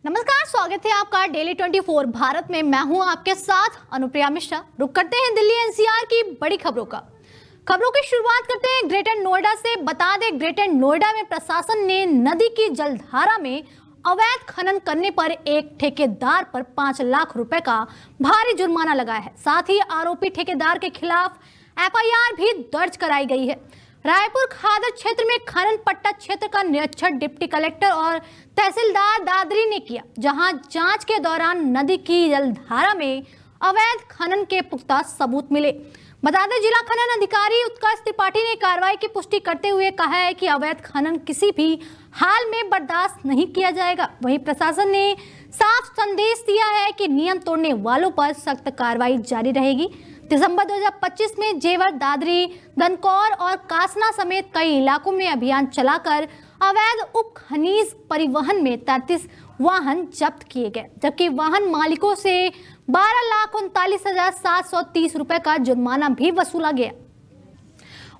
नमस्कार, स्वागत है आपका डेली 24 भारत में। मैं हूं आपके साथ अनुप्रिया मिश्रा। रुक करते हैं दिल्ली एनसीआर की बड़ी खबरों की शुरुआत करते हैं ग्रेटर नोएडा से। बता दें, ग्रेटर नोएडा में प्रशासन ने नदी की जलधारा में अवैध खनन करने पर एक ठेकेदार पर 5 लाख रुपए का भारी जुर्माना लगाया है। साथ ही आरोपी ठेकेदार के खिलाफ एफआईआर भी दर्ज कराई गई है। रायपुर खादर क्षेत्र में खनन पट्टा क्षेत्र का निरीक्षण डिप्टी कलेक्टर और तहसीलदार दादरी ने किया, जहां जांच के दौरान नदी की जलधारा में अवैध खनन के पुख्ता सबूत मिले। बता दें, जिला खनन अधिकारी उत्कर्ष त्रिपाठी ने कार्रवाई की पुष्टि करते हुए कहा है कि अवैध खनन किसी भी हाल में बर्दाश्त नहीं किया जाएगा। वहीं प्रशासन ने साफ संदेश दिया है कि नियम तोड़ने वालों पर सख्त कार्रवाई जारी रहेगी। दिसंबर 2025 में जेवर, दादरी, दनकौर और कासना समेत कई इलाकों में अभियान चलाकर अवैध उप खनिज परिवहन में 33 वाहन जब्त किए गए, जबकि वाहन मालिकों से 12,39,730 रुपए का जुर्माना भी वसूला गया।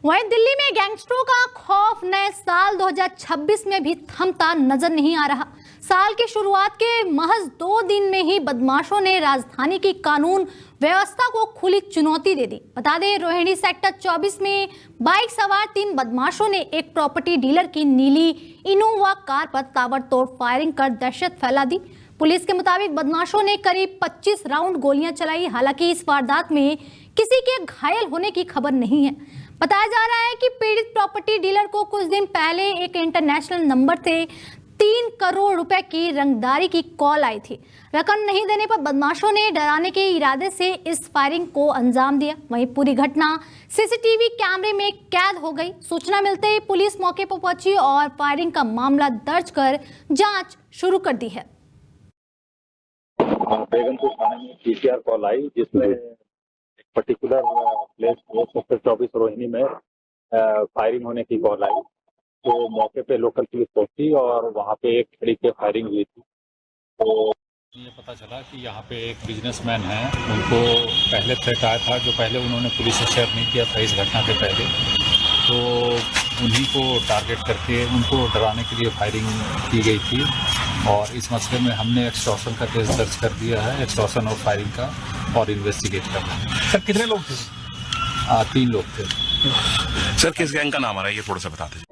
वहीं दिल्ली में गैंगस्टरों का खौफ नए साल 2026 में भी थमता नजर नहीं आ रहा। साल की शुरुआत के महज 2 दिन में ही बदमाशों ने राजधानी की कानून व्यवस्था को खुली चुनौती दे दी। बता दें, रोहिणी सेक्टर 24 में बाइक सवार 3 बदमाशों ने एक प्रॉपर्टी डीलर की नीली इनोवा कार पर ताबड़तोड़ फायरिंग कर दहशत फैला दी। पुलिस के मुताबिक बदमाशों ने करीब 25 राउंड गोलियां चलाई। हालांकि इस वारदात में किसी के घायल होने की खबर नहीं है। बताया जा रहा है कि पीड़ित प्रॉपर्टी डीलर को कुछ दिन पहले एक इंटरनेशनल नंबर से 3 करोड़ रुपए की रंगदारी की कॉल आई थी। रकम नहीं देने पर बदमाशों ने डराने के इरादे से इस फायरिंग को अंजाम दिया। वहीं पूरी घटना सीसीटीवी कैमरे में कैद हो गई। सूचना मिलते ही पुलिस मौके पर पहुंची और फायरिंग का मामला दर्ज कर जांच शुरू कर दी है। बेगमपुर थाने में पीसीआर कॉल आई, जिसमें एक पर्टिकुलर प्लेस सेक्टर 24 रोहिणी में फायरिंग होने की कॉल आई। तो मौके पे लोकल पुलिस पहुंची और वहाँ पे एक खड़ी पे फायरिंग हुई थी। तो ये पता चला कि यहाँ पे एक बिजनेसमैन है, उनको पहले थ्रेट आया था, जो पहले उन्होंने पुलिस से शेयर नहीं किया था इस घटना के पहले। तो उन्हीं को टारगेट करके उनको डराने के लिए फायरिंग की गई थी और इस मसले में हमने एक्सटॉर्शन का केस दर्ज कर दिया है, एक्सटॉर्शन और फायरिंग का, और इन्वेस्टिगेट कर रहे हैं। सर कितने लोग थे? 3 लोग थे। सर किस गैंग का नाम आ रहा है, ये थोड़ा सा बता दीजिए।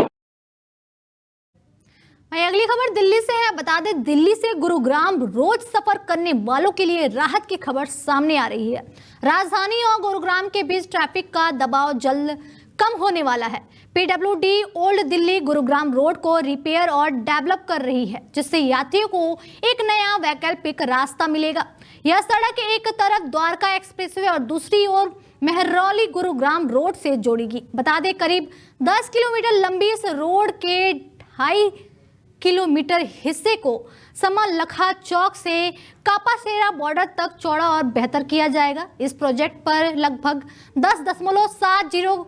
अगली खबर दिल्ली से है। बता दें, दिल्ली से गुरुग्राम रोज सफर करने वालों के लिए राहत की खबर सामने आ रही है। राजधानी और गुरुग्राम के बीच ट्रैफिक का दबाव जल्द कम होने वाला है। PWD old Delhi Gurugram road को रिपेयर और डेवलप कर रही है, जिससे यात्रियों को एक नया वैकल्पिक रास्ता मिलेगा। यह सड़क एक तरफ द्वारका एक्सप्रेसवे और दूसरी ओर मेहरौली गुरुग्राम रोड से जोड़ेगी। बता दें, करीब 10 किलोमीटर लंबी इस रोड के 2.5 किलोमीटर हिस्से को समलखा चौक से कापासेरा बॉर्डर तक चौड़ा और बेहतर किया जाएगा। इस प्रोजेक्ट पर लगभग 10.70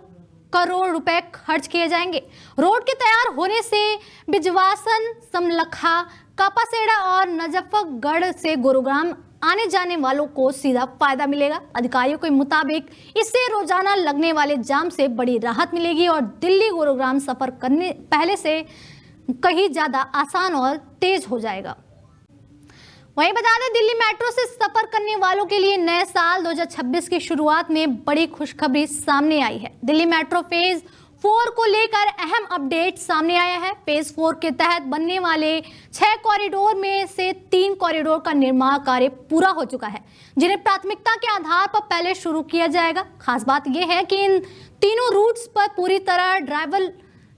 करोड़ रुपए खर्च किए जाएंगे। रोड के तैयार होने से बिजवासन, समलखा, कापासेरा और नजफगढ़ से गुरुग्राम आने जाने वालों को सीधा फायदा मिलेगा। अधिकारियों के मुताबिक इससे रोजाना लगने वाले जाम से बड़ी राहत मिलेगी और दिल्ली गुरुग्राम सफर करने पहले से कहीं ज्यादा आसान और तेज हो जाएगा। वहीं बता दें, दिल्ली मेट्रो से सफर करने वालों के लिए नए साल 2026 की शुरुआत में बड़ी खुशखबरी सामने आई है। दिल्ली मेट्रो फेज 4 को लेकर अहम अपडेट सामने आया है। फेज 4 के तहत बनने वाले 6 कॉरिडोर में से 3 कॉरिडोर का निर्माण कार्य पूरा हो चुका है, जिन्हें प्राथमिकता के आधार पर पहले शुरू किया जाएगा। खास बात यह है कि इन तीनों रूट्स पर पूरी तरह ड्राइवर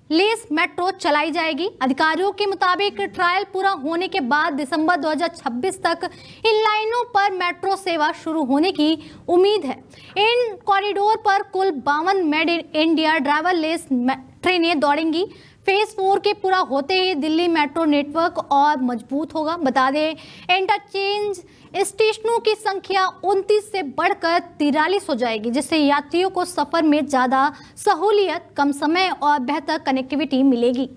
लेस मेट्रो चलाई जाएगी। अधिकारियों के मुताबिक ट्रायल पूरा होने के बाद दिसंबर 2026 तक इन लाइनों पर मेट्रो सेवा शुरू होने की उम्मीद है। इन कॉरिडोर पर कुल 52 made in India driver less ट्रेनें दौड़ेंगी। फेज 4 के पूरा होते ही दिल्ली मेट्रो नेटवर्क और मजबूत होगा। बता दें, इंटरचेंज स्टेशनों की संख्या 29 से बढ़कर 43 हो जाएगी, जिससे यात्रियों को सफर में ज्यादा सहूलियत, कम समय और बेहतर कनेक्टिविटी मिलेगी।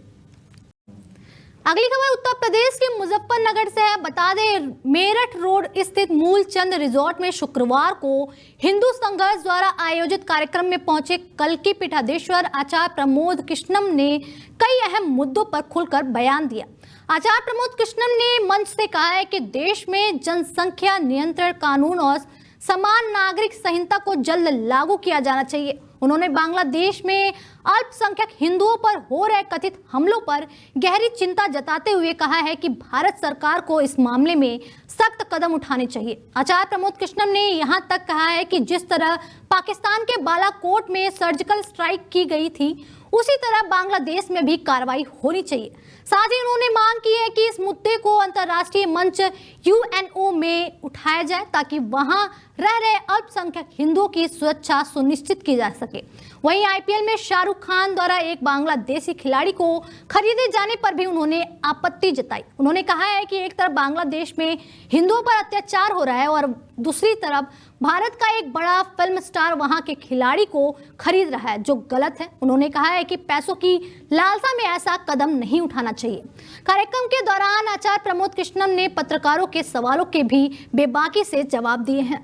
अगली खबर उत्तर प्रदेश के मुजफ्फरनगर से है। बता दें, मेरठ रोड स्थित मूलचंद रिजॉर्ट में शुक्रवार को हिंदू संघर्ष द्वारा आयोजित कार्यक्रम में पहुंचे कल्की पीठाधीश्वर आचार्य प्रमोद कृष्णम ने कई अहम मुद्दों पर खुलकर बयान दिया। आचार्य प्रमोद कृष्णन ने मंच से कहा है कि देश में जनसंख्या नियंत्रण कानून और समान नागरिक संहिता को जल्द लागू किया जाना चाहिए। उन्होंने बांग्लादेश में अल्पसंख्यक हिंदुओं पर हो रहे कथित हमलों पर गहरी चिंता जताते हुए कहा है कि भारत सरकार को इस मामले में सख्त कदम उठाने चाहिए। आचार्य प्रमोद कृष्णन ने यहां तक कहा है कि जिस तरह पाकिस्तान के बालाकोट में सर्जिकल स्ट्राइक की गई थी, उसी तरह बांग्लादेश में भी कार्रवाई होनी चाहिए। साथ ही उन्होंने मांग की है कि इस मुद्दे को अंतर्राष्ट्रीय मंच यूएनओ में उठाया जाए ताकि वहां रह रहे अल्पसंख्यक हिंदुओं की सुरक्षा सुनिश्चित की जा सके। वहीं आईपीएल में शाहरुख खान द्वारा एक बांग्लादेशी खिलाड़ी को खरीदे जाने पर भी उन्होंने आपत्ति जताई। उन्होंने कहा है कि एक तरफ बांग्लादेश में हिंदुओं पर अत्याचार हो रहा है और दूसरी तरफ भारत का एक बड़ा फिल्म स्टार वहां के खिलाड़ी को खरीद रहा है, जो गलत है। उन्होंने कहा है कि पैसों की लालसा में ऐसा कदम नहीं उठाना चाहिए। कार्यक्रम के दौरान आचार्य प्रमोद कृष्णन ने पत्रकारों के सवालों के भी बेबाकी से जवाब दिए हैं।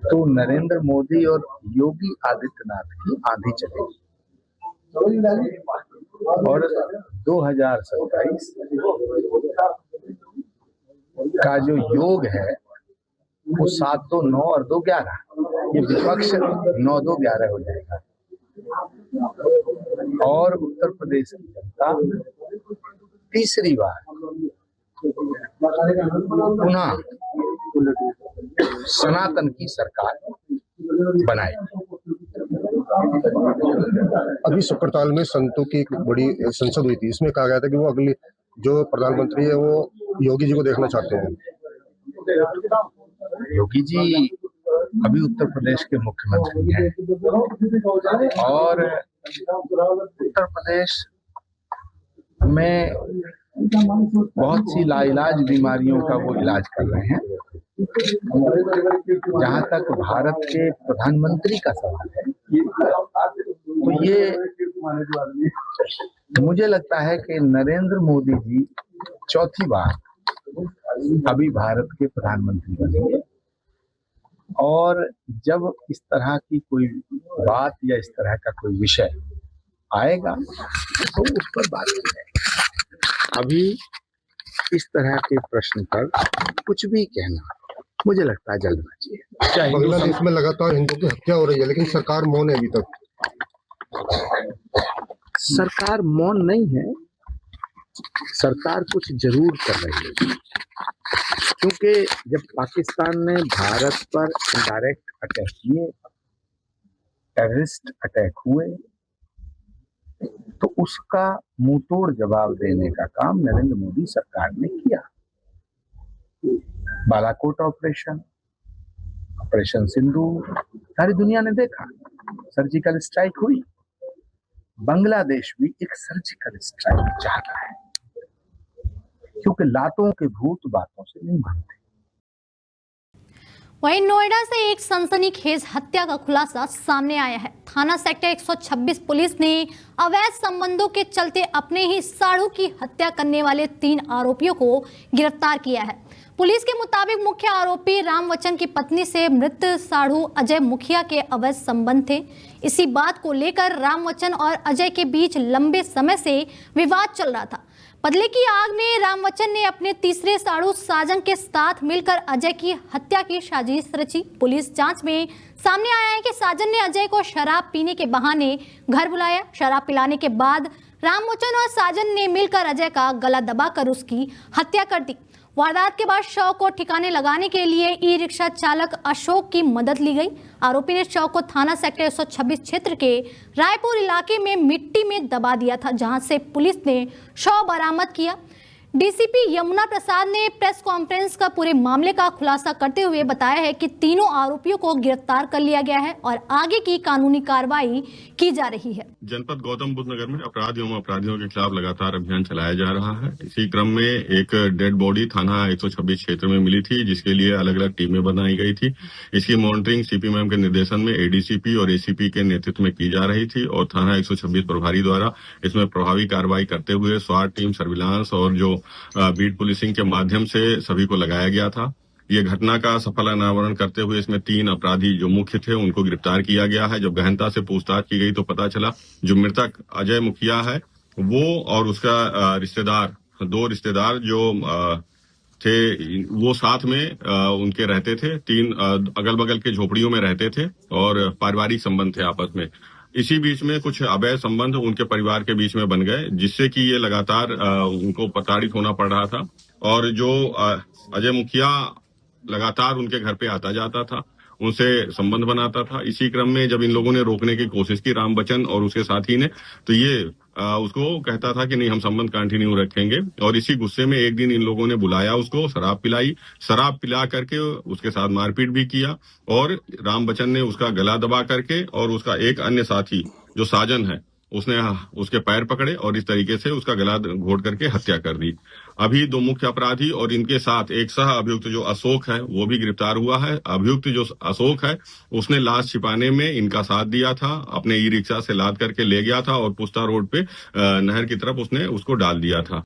तो नरेंद्र मोदी और योगी आदित्यनाथ की आंधी चलेगी और 2027 का जो योग है वो 7-2-9 और 2-11, ये विपक्ष 9-2-11 हो जाएगा और उत्तर प्रदेश की जनता तीसरी बार पुनः सनातन की सरकार बनाएगी। अभी सुकरताल में संतों की एक बड़ी संसद हुई थी, इसमें कहा गया था कि वो अगली जो प्रधानमंत्री है वो योगी जी को देखना चाहते हैं। योगी जी अभी उत्तर प्रदेश के मुख्यमंत्री हैं और उत्तर प्रदेश में बहुत सी लाइलाज बीमारियों का वो इलाज कर रहे हैं। जहां तक भारत के प्रधानमंत्री का सवाल है, तो ये मुझे लगता है कि नरेंद्र मोदी जी चौथी बार अभी भारत के प्रधानमंत्री बनेंगे और जब इस तरह की कोई बात या इस तरह का कोई विषय आएगा तो उस पर बात की जाएगी। अभी इस तरह के प्रश्न पर कुछ भी कहना मुझे लगता है जल्दबाजी है। बांग्लादेश में लगातार हिंदुओं की हत्या हो रही है, लेकिन सरकार मौन है अभी तक। सरकार मौन नहीं है, सरकार कुछ जरूर कर रही है, क्योंकि जब पाकिस्तान ने भारत पर डायरेक्ट अटैक किए, टेररिस्ट अटैक हुए, तो उसका मुंहतोड़ जवाब देने का काम नरेंद्र मोदी सरकार ने किया। बालाकोट ऑपरेशन, ऑपरेशन सिंदूर, सारी दुनिया ने देखा। सर्जिकल स्ट्राइक हुई, बांग्लादेश भी एक सर्जिकल स्ट्राइक चाहता है, क्योंकि लातों के भूत बातों से नहीं मानते। वहीं नोएडा से एक सनसनीखेज हत्या का खुलासा सामने आया है। थाना सेक्टर 126 पुलिस ने अवैध संबंधों के चलते अपने ही साढ़ू की हत्या करने वाले 3 आरोपियों को गिरफ्तार किया है। पुलिस के मुताबिक मुख्य आरोपी रामवचन की पत्नी से मृत साढ़ू अजय मुखिया के अवैध संबंध थे। इसी बात को लेकर रामवचन और अजय के बीच लंबे समय से विवाद चल रहा था। बदले की आग में रामवचन ने अपने तीसरे साढ़ू साजन के साथ मिलकर अजय की हत्या की साजिश रची। पुलिस जांच में सामने आया है कि साजन ने अजय को शराब पीने के बहाने घर बुलाया। शराब पिलाने के बाद रामवचन और साजन ने मिलकर अजय का गला दबाकर उसकी हत्या कर दी। वारदात के बाद शव को ठिकाने लगाने के लिए ई रिक्शा चालक अशोक की मदद ली गई। आरोपी ने शव को थाना सेक्टर 126 क्षेत्र के रायपुर इलाके में मिट्टी में दबा दिया था, जहां से पुलिस ने शव बरामद किया। डीसीपी यमुना प्रसाद ने प्रेस कॉन्फ्रेंस का पूरे मामले का खुलासा करते हुए बताया है कि तीनों आरोपियों को गिरफ्तार कर लिया गया है और आगे की कानूनी कार्रवाई की जा रही है। जनपद गौतम बुद्ध नगर में अपराध एवं अपराधियों के खिलाफ लगातार अभियान चलाया जा रहा है। इसी क्रम में एक डेड बॉडी थाना 126 क्षेत्र में मिली थी, जिसके लिए अलग अलग टीमें बनाई गई थी। इसकी मॉनिटरिंग सीपी मैम के निर्देशन में एडीसीपी और एसीपी के नेतृत्व में की जा रही थी और थाना 126 प्रभारी द्वारा इसमें प्रभावी कार्रवाई करते हुए स्वाट टीम, सर्विलांस और जो बीट पुलिसिंग के माध्यम से सभी को लगाया गया था। ये घटना का सफल अनावरण करते हुए इसमें 3 अपराधी जो मुख्य थे उनको गिरफ्तार किया गया है। जब गहनता से पूछताछ की गई तो पता चला जो मृतक अजय मुखिया है वो और उसका रिश्तेदार, 2 रिश्तेदार जो थे, वो साथ में उनके रहते थे। 3 अगल बगल के झोपड़ियों में रहते थे और पारिवारिक संबंध थे आपस में। इसी बीच में कुछ अवैध संबंध उनके परिवार के बीच में बन गए, जिससे कि ये लगातार उनको प्रताड़ित होना पड़ रहा था। और जो अजय मुखिया लगातार उनके घर पे आता जाता था, उनसे संबंध बनाता था। इसी क्रम में जब इन लोगों ने रोकने की कोशिश की, राम बच्चन और उसके साथी ने, तो ये उसको कहता था कि नहीं, हम संबंध कंटिन्यू रखेंगे। और इसी गुस्से में एक दिन इन लोगों ने बुलाया उसको, शराब पिलाई, शराब पिला करके उसके साथ मारपीट भी किया। और राम बच्चन ने उसका गला दबा करके और उसका एक अन्य साथी जो साजन है, उसने उसके पैर पकड़े और इस तरीके से उसका गला घोट करके हत्या कर दी। अभी 2 मुख्य अपराधी और इनके साथ एक सह अभियुक्त जो अशोक है, वो भी गिरफ्तार हुआ है। अभियुक्त जो अशोक है, उसने लाश छिपाने में इनका साथ दिया था, अपने ई रिक्शा से लाद करके ले गया था और पुस्ता रोड पे नहर की तरफ उसने उसको डाल दिया था।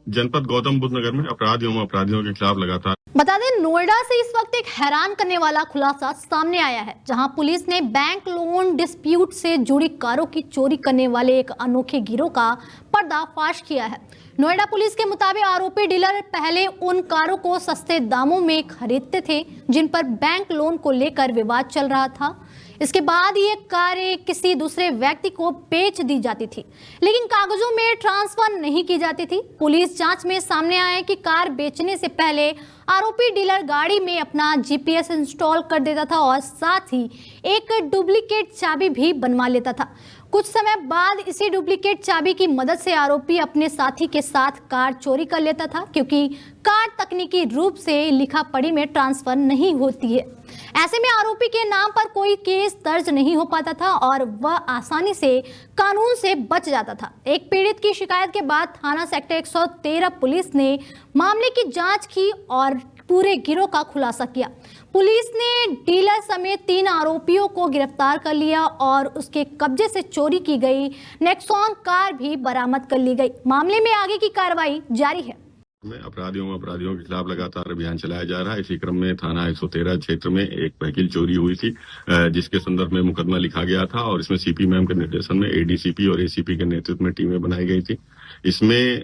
जनपद गौतम बुद्ध नगर में अपराध एवं अपराधियों के खिलाफ लगातार। बता दें, नोएडा से इस वक्त एक हैरान करने वाला खुलासा सामने आया है, जहां पुलिस ने बैंक लोन डिस्प्यूट से जुड़ी कारों की चोरी करने वाले एक अनोखे गिरोह का पर्दाफाश किया है। नोएडा पुलिस के मुताबिक आरोपी डीलर पहले उन कारों को सस्ते दामों में खरीदते थे जिन पर बैंक लोन को लेकर विवाद चल रहा था। इसके बाद ये कारें किसी दूसरे व्यक्ति को बेच दी जाती थी, लेकिन कागजों में ट्रांसफर नहीं की जाती थी। पुलिस जांच में सामने आया कि कार बेचने से पहले आरोपी डीलर गाड़ी में अपना जीपीएस इंस्टॉल कर देता था और साथ ही एक डुप्लीकेट चाबी भी बनवा लेता था। कुछ समय बाद इसी डुप्लीकेट चाबी की मदद से आरोपी अपने साथी के साथ कार चोरी कर लेता था, क्योंकि कार तकनीकी रूप से लिखा पढ़ी में ट्रांसफर नहीं होती है। ऐसे में आरोपी के नाम पर कोई केस दर्ज नहीं हो पाता था और वह आसानी से कानून से बच जाता था। एक पीड़ित की शिकायत के बाद थाना सेक्टर 113 पुलिस ने मामले की जांच की और पूरे गिरोह का खुलासा किया। पुलिस ने डीलर समेत 3 आरोपियों को गिरफ्तार कर लिया और उसके कब्जे से चोरी की गई नेक्सॉन कार भी बरामद कर ली गई। मामले में आगे की कार्रवाई जारी है। में अपराधियों के खिलाफ लगातार अभियान चलाया जा रहा है। इसी क्रम में थाना 113 क्षेत्र में एक व्हीकल चोरी हुई थी, जिसके संदर्भ में मुकदमा लिखा गया था और इसमें सीपी मैम के निर्देशन में एडीसीपी और एसीपी के नेतृत्व में टीमें बनाई गई थी। इसमें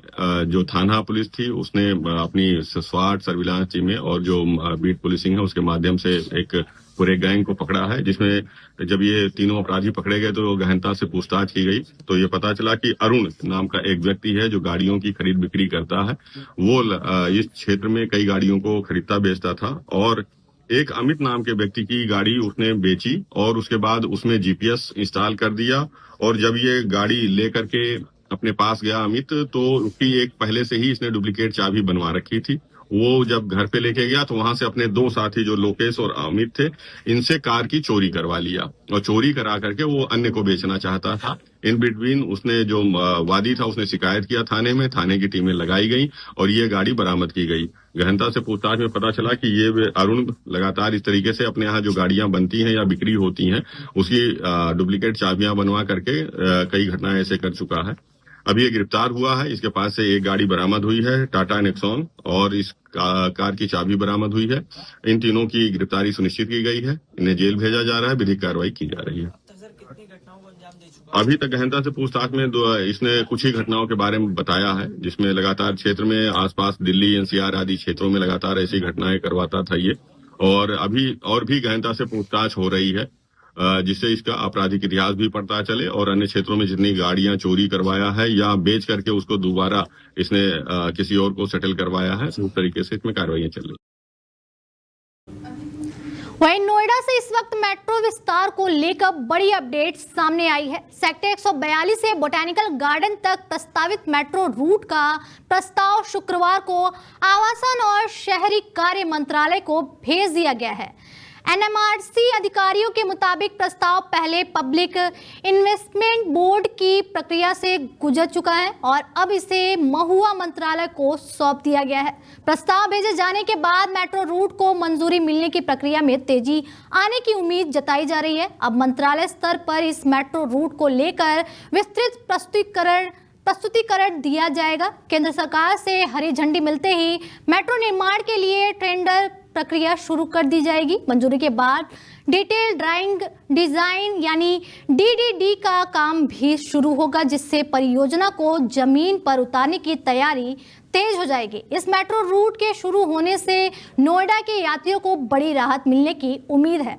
जो थाना पुलिस थी उसने अपनी स्वाट सर्विलांस टीमें और जो बीट पुलिसिंग है उसके माध्यम से एक पूरे गैंग को पकड़ा है, जिसमें जब ये तीनों अपराधी पकड़े गए तो गहनता से पूछताछ की गई तो ये पता चला कि अरुण नाम का एक व्यक्ति है जो गाड़ियों की खरीद बिक्री करता है। वो इस क्षेत्र में कई गाड़ियों को खरीदता बेचता था और एक अमित नाम के व्यक्ति की गाड़ी उसने बेची और उसके बाद उसमें जीपीएस इंस्टॉल कर दिया। और जब ये गाड़ी लेकर के अपने पास गया अमित, तो उसकी एक पहले से ही इसने डुप्लीकेट चाबी बनवा रखी थी। वो जब घर पे लेके गया तो वहां से अपने 2 साथी जो लोकेश और अमित थे, इनसे कार की चोरी करवा लिया और चोरी करा करके वो अन्य को बेचना चाहता था। इन बिटवीन उसने जो वादी था उसने शिकायत किया थाने में, थाने की टीमें लगाई गई और ये गाड़ी बरामद की गई। गहनता से पूछताछ में पता चला कि ये अरुण लगातार इस तरीके से अपने यहाँ जो गाड़ियां बनती हैं या बिक्री होती हैं उसकी डुप्लीकेट चाबियां बनवा करके कई घटनाएं ऐसे कर चुका है। अभी ये गिरफ्तार हुआ है। इसके पास से एक गाड़ी बरामद हुई है, टाटा नेक्सॉन, और इस कार की चाबी बरामद हुई है। इन तीनों की गिरफ्तारी सुनिश्चित की गई है। इन्हें जेल भेजा जा रहा है, विधिक कार्रवाई की जा रही है। अभी तक गहनता से पूछताछ में इसने कुछ ही घटनाओं के बारे में बताया है, जिसमें लगातार क्षेत्र में आसपास दिल्ली एनसीआर आदि क्षेत्रों में लगातार ऐसी घटनाएं करवाता था ये। और अभी और भी गहनता से पूछताछ हो रही है, जिससे इसका आपराधिक इतिहास भी पता चले और अन्य क्षेत्रों में जितनी गाड़ियां चोरी करवाया है या बेच करके उसको दोबारा इसने किसी और को सेटल करवाया है, उस तरीके से इसमें कार्रवाइयां चल रही। वहीं नोएडा से इस वक्त मेट्रो विस्तार को लेकर बड़ी अपडेट सामने आई है। सेक्टर 142 से बोटैनिकल गार्डन तक प्रस्तावित मेट्रो रूट का प्रस्ताव शुक्रवार को आवासन और शहरी कार्य मंत्रालय को भेज दिया गया है। एनएमआरसी अधिकारियों के मुताबिक प्रस्ताव पहले पब्लिक इन्वेस्टमेंट बोर्ड की प्रक्रिया से गुजर चुका है और अब इसे महुआ मंत्रालय को सौंप दिया गया है। प्रस्ताव भेजे जाने के बाद मेट्रो रूट को मंजूरी मिलने की प्रक्रिया में तेजी आने की उम्मीद जताई जा रही है। अब मंत्रालय स्तर पर इस मेट्रो रूट को लेकर विस्तृत प्रस्तुतिकरण दिया जाएगा। केंद्र सरकार से हरी झंडी मिलते ही मेट्रो निर्माण के लिए टेंडर प्रक्रिया शुरू कर दी जाएगी। मंजूरी के बाद डिटेल ड्राइंग डिजाइन यानी DDD का काम भी शुरू होगा, जिससे परियोजना को जमीन पर उतारने की तैयारी तेज हो जाएगी। इस मेट्रो रूट के शुरू होने से नोएडा के यात्रियों को बड़ी राहत मिलने की उम्मीद है।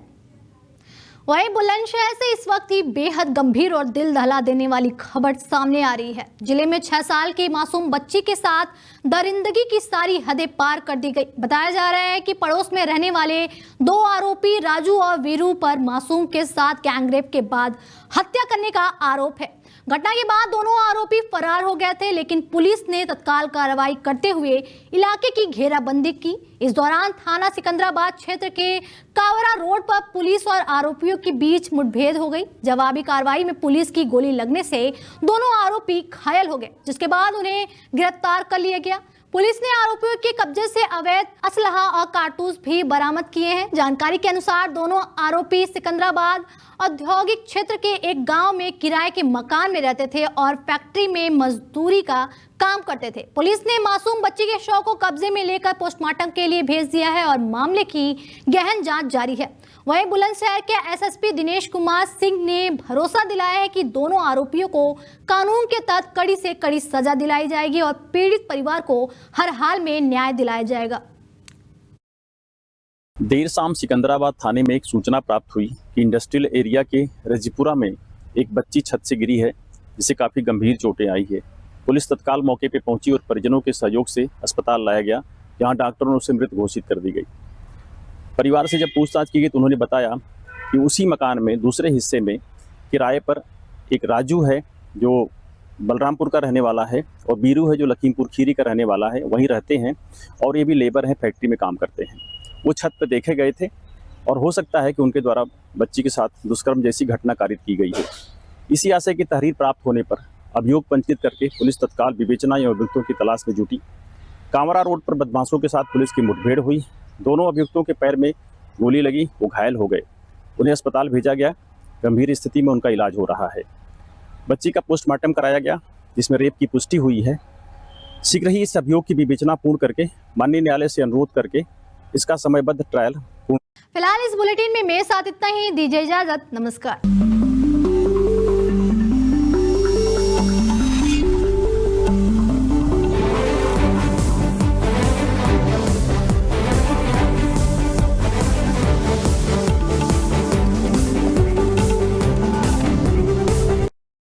वहीं बुलंदशहर से इस वक्त ही बेहद गंभीर और दिल दहला देने वाली खबर सामने आ रही है। जिले में 6 साल की मासूम बच्ची के साथ दरिंदगी की सारी हदें पार कर दी गई। बताया जा रहा है कि पड़ोस में रहने वाले 2 आरोपी राजू और वीरू पर मासूम के साथ गैंगरेप के बाद हत्या करने का आरोप है। घटना के बाद दोनों आरोपी फरार हो गए थे, लेकिन पुलिस ने तत्काल कार्रवाई करते हुए इलाके की घेराबंदी की। इस दौरान थाना सिकंदराबाद क्षेत्र के कावरा रोड पर पुलिस और आरोपियों के बीच मुठभेड़ हो गई। जवाबी कार्रवाई में पुलिस की गोली लगने से दोनों आरोपी घायल हो गए, जिसके बाद उन्हें गिरफ्तार कर लिया गया। पुलिस ने आरोपियों के कब्जे से अवैध असलहा और कारतूस भी बरामद किए हैं। जानकारी के अनुसार दोनों आरोपी सिकंदराबाद औद्योगिक क्षेत्र के एक गांव में किराए के मकान में रहते थे और फैक्ट्री में मजदूरी का काम करते थे। पुलिस ने मासूम बच्ची के शव को कब्जे में लेकर पोस्टमार्टम के लिए भेज दिया है और मामले की गहन जांच जारी है। वहीं बुलंदशहर के SSP दिनेश कुमार सिंह ने भरोसा दिलाया है कि दोनों आरोपियों को कानून के तहत कड़ी से कड़ी सजा दिलाई जाएगी और पीड़ित परिवार को हर हाल में न्याय दिलाया जाएगा। देर शाम सिकंदराबाद थाने में एक सूचना प्राप्त हुई कि इंडस्ट्रियल एरिया के रजीपुरा में एक बच्ची छत से गिरी है, जिसे काफ़ी गंभीर चोटें आई है। पुलिस तत्काल मौके पर पहुंची और परिजनों के सहयोग से अस्पताल लाया गया, जहां डॉक्टरों ने उसे मृत घोषित कर दी गई। परिवार से जब पूछताछ की गई तो उन्होंने बताया कि उसी मकान में दूसरे हिस्से में किराए पर एक राजू है जो बलरामपुर का रहने वाला है और बीरू है जो लखीमपुर खीरी का रहने वाला है, वहीं रहते हैं और ये भी लेबर हैं, फैक्ट्री में काम करते हैं। वो छत पर देखे गए थे और हो सकता है कि उनके द्वारा बच्ची के साथ दुष्कर्म जैसी घटना कारित की गई है। इसी आशय की तहरीर प्राप्त होने पर अभियोग पंजीकृत करके पुलिस तत्काल विवेचना या अभियुक्तों की तलाश में जुटी। कांवरा रोड पर बदमाशों के साथ पुलिस की मुठभेड़ हुई। दोनों अभियुक्तों के पैर में गोली लगी, वो घायल हो गए। उन्हें अस्पताल भेजा गया, गंभीर स्थिति में उनका इलाज हो रहा है। बच्ची का पोस्टमार्टम कराया गया, जिसमें रेप की पुष्टि हुई है। शीघ्र ही इस अभियोग की विवेचना पूर्ण करके माननीय न्यायालय से अनुरोध करके इसका समयबद्ध ट्रायल। फिलहाल इस बुलेटिन में मेरे साथ इतना ही। दीजिए इजाजत, नमस्कार।